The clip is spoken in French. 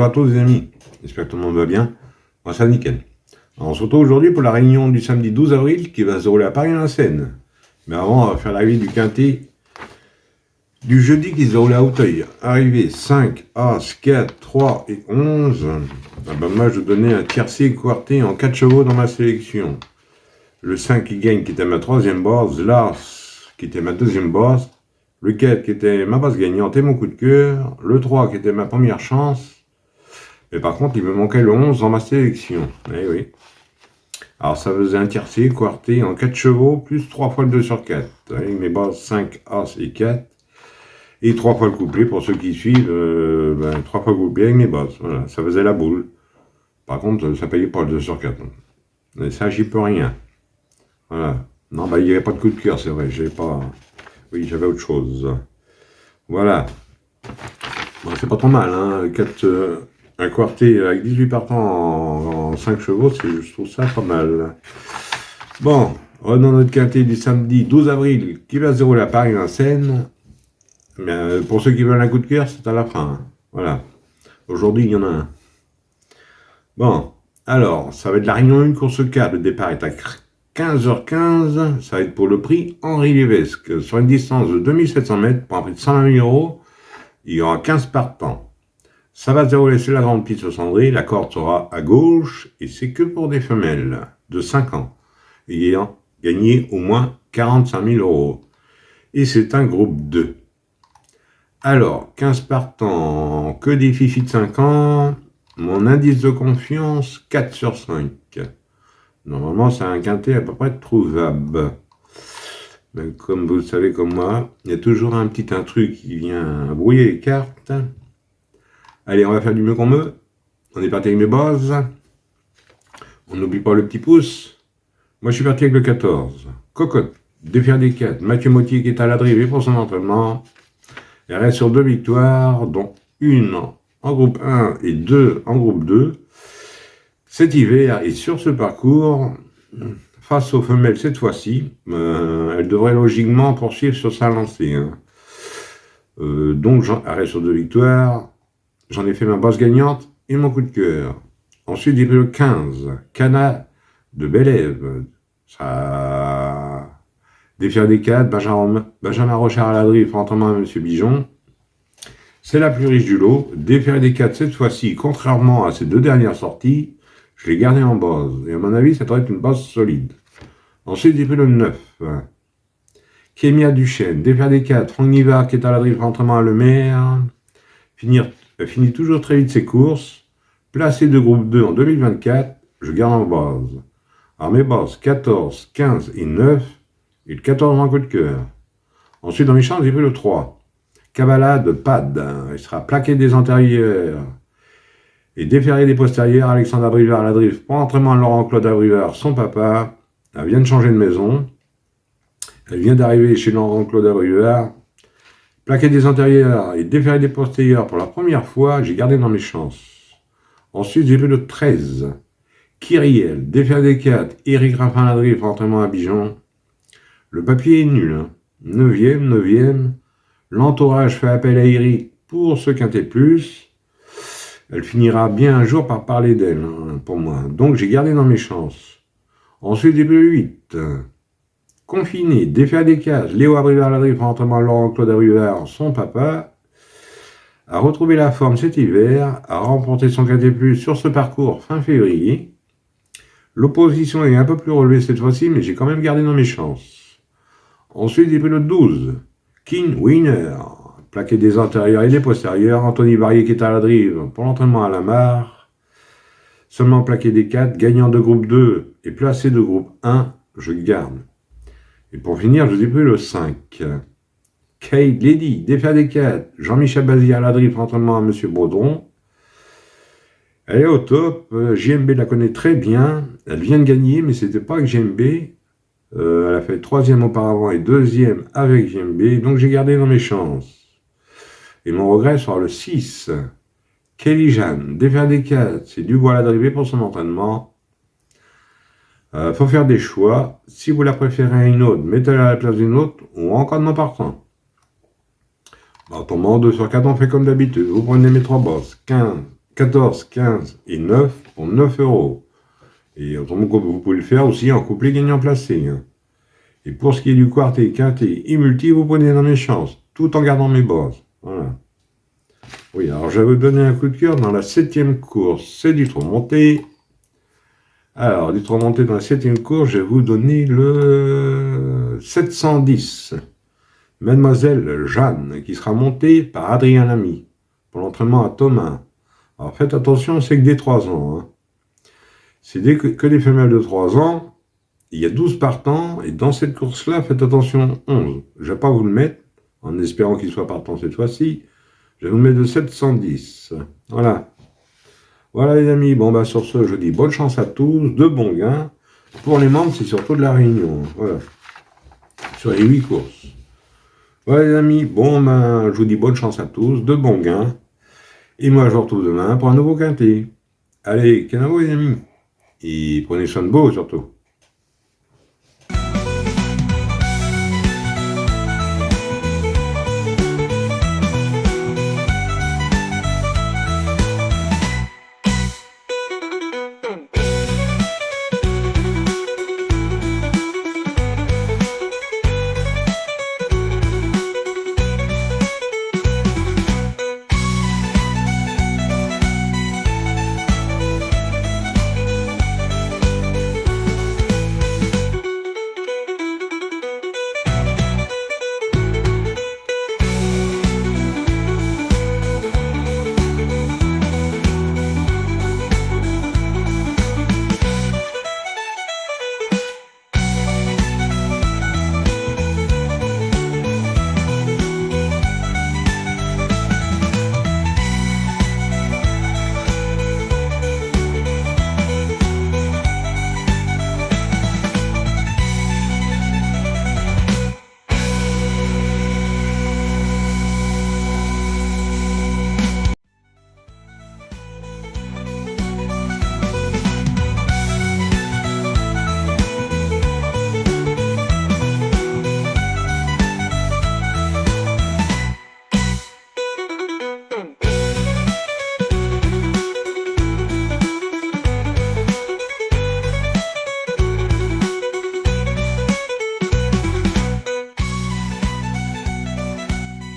Bonjour à tous les amis, j'espère que tout le monde va bien. Moi ça va nickel. Alors, on se retrouve aujourd'hui pour la réunion du samedi 12 avril qui va se dérouler à Paris-la-Seine. Mais avant, on va faire l'arrivée du quintet du jeudi qui se déroule à Auteuil. Arrivée 5, As, 4, 3 et 11. Ah ben moi je donnais un tiercé quarté en 4 chevaux dans ma sélection. Le 5 qui gagne qui était ma troisième base, l'As qui était ma deuxième base, le 4 qui était ma base gagnante et mon coup de cœur, le 3 qui était ma première chance. Et par contre, il me manquait le 11 dans ma sélection. Eh oui. Alors, ça faisait un tiercé, quarté en 4 chevaux, plus 3 fois le 2 sur 4. Avec mes bases 5, As et 4. Et 3 fois le couplet, pour ceux qui suivent, 3 fois le couplet avec mes bases. Voilà, ça faisait la boule. Par contre, ça payait pas le 2 sur 4. Et ça, j'y peux rien. Voilà. Non, il n'y avait pas de coup de cœur, c'est vrai. Oui, j'avais autre chose. Voilà. Bon, c'est pas trop mal, hein. Un quarté avec 18 partants en 5 chevaux, je trouve ça pas mal. Bon, revenons notre quintet du samedi 12 avril qui va se dérouler à Paris-la-Seine. Mais pour ceux qui veulent un coup de cœur, c'est à la fin. Hein. Voilà. Aujourd'hui, il y en a un. Bon, alors, ça va être la réunion 1, course 4. Le départ est à 15h15. Ça va être pour le prix Henri Lévesque. Sur une distance de 2700 mètres, pour un prix de 120 000 €, il y aura 15 partants. Ça va se dérouler sur la grande piste au Cendré, la corde sera à gauche, et c'est que pour des femelles de 5 ans, ayant gagné au moins 45 000 €. Et c'est un groupe 2. Alors, 15 partants, que des fifis de 5 ans, mon indice de confiance, 4 sur 5. Normalement, c'est un quintet à peu près trouvable. Mais comme vous le savez comme moi, il y a toujours un petit truc qui vient brouiller les cartes. Allez, on va faire du mieux qu'on veut. On est parti avec mes bases. On n'oublie pas le petit pouce. Moi, je suis parti avec le 14. Cocotte, défaire des 4. Mathieu Mottier qui est à la drivée pour son entraînement. Il reste sur 2 victoires, dont une en groupe 1 et 2 en groupe 2. Cet hiver, et sur ce parcours, face aux femelles cette fois-ci, elle devrait logiquement poursuivre sur sa lancée. Hein. Donc, arrête sur 2 victoires. J'en ai fait ma base gagnante et mon coup de cœur. Ensuite, j'ai pris le 15, Cana de Bélève. Ça défaire des 4, Benjamin Rochard à la drive, entraînement à M. Bijon. C'est la plus riche du lot. Défaire des 4 cette fois-ci, contrairement à ces 2 dernières sorties, je l'ai gardé en base. Et à mon avis, ça doit être une base solide. Ensuite, j'ai pris le 9, Kémia Duchesne. Défaire des 4, Franck Nivard qui est à la drive, entraînement à Le Maire. Finit toujours très vite ses courses. Placé de groupe 2 en 2024, je garde en base. Alors mes bases 14, 15 et 9, et le 14 en coup de cœur. Ensuite, dans mes chances, j'ai pris le 3. Kabbalah de Pad. Il sera plaqué des antérieurs et déferré des postérieurs. Alexandre Abrivard à la drive pour entraînement de Laurent-Claude Abrivard, son papa. Elle vient de changer de maison. Elle vient d'arriver chez Laurent-Claude Abrivard. Plaqué des antérieurs et déferré des postérieurs pour la première fois, j'ai gardé dans mes chances. Ensuite, j'ai pris le 13. Kyriel, déferré des 4, Éric Raffin Ladrive, entraînement à Bijon. Le papier est nul. Hein. 9e. L'entourage fait appel à Éric pour ce quintet plus. Elle finira bien un jour par parler d'elle, hein, pour moi. Donc, j'ai gardé dans mes chances. Ensuite, j'ai pris le 8. Confiné, défaire des 4, Léo Abrivard la drive, entraînement Laurent-Claude Abrivard, son papa, a retrouvé la forme cet hiver, a remporté son quintet plus sur ce parcours fin février. L'opposition est un peu plus relevée cette fois-ci, mais j'ai quand même gardé dans mes chances. Ensuite, j'ai pris le 12, King Winner, plaqué des antérieurs et des postérieurs, Anthony Barrier qui est à la drive pour l'entraînement à la mare, seulement plaqué des 4, gagnant de groupe 2 et placé de groupe 1, je garde. Et pour finir, je vous ai pris le 5. Kate Lady, défaire des 4. Jean-Michel Bazir à la drive, entraînement à M. Baudron. Elle est au top. JMB la connaît très bien. Elle vient de gagner, mais c'était pas avec JMB. Elle a fait 3e auparavant et 2e avec JMB. Donc j'ai gardé dans mes chances. Et mon regret sera le 6. Kelly Jeanne, défaire des 4. C'est Dubois à la drive pour son entraînement. Faut faire des choix. Si vous la préférez à une autre, mettez-la à la place d'une autre ou encore de non partant. Autrement, 2 sur 4, on fait comme d'habitude. Vous prenez mes 3 bosses. 15, 14, 15 et 9 pour 9 euros. Et autrement, vous pouvez le faire aussi en couplet gagnant placé. Hein. Et pour ce qui est du quarté, quinté et multi, vous prenez dans mes chances, tout en gardant mes bases. Voilà. Oui, alors je vais vous donner un coup de cœur dans la 7e course. C'est du trot monté. Alors, du trot monté dans la 7e course, je vais vous donner le 710. Mademoiselle Jeanne, qui sera montée par Adrien Lamy pour l'entraînement à Thomas. Alors faites attention, c'est que des 3 ans. Hein. C'est que des femelles de 3 ans. Il y a 12 partants, et dans cette course-là, faites attention, 11. Je ne vais pas vous le mettre, en espérant qu'il soit partant cette fois-ci. Je vais vous mettre de 710. Voilà. Voilà les amis, bon bah sur ce, je dis bonne chance à tous, de bons gains. Pour les membres, c'est surtout de la Réunion. Voilà. Sur les 8 courses. Voilà les amis, bon ben, je vous dis bonne chance à tous, de bons gains. Et moi, je vous retrouve demain pour un nouveau quintet. Allez, canavo les amis. Et prenez soin de vous surtout.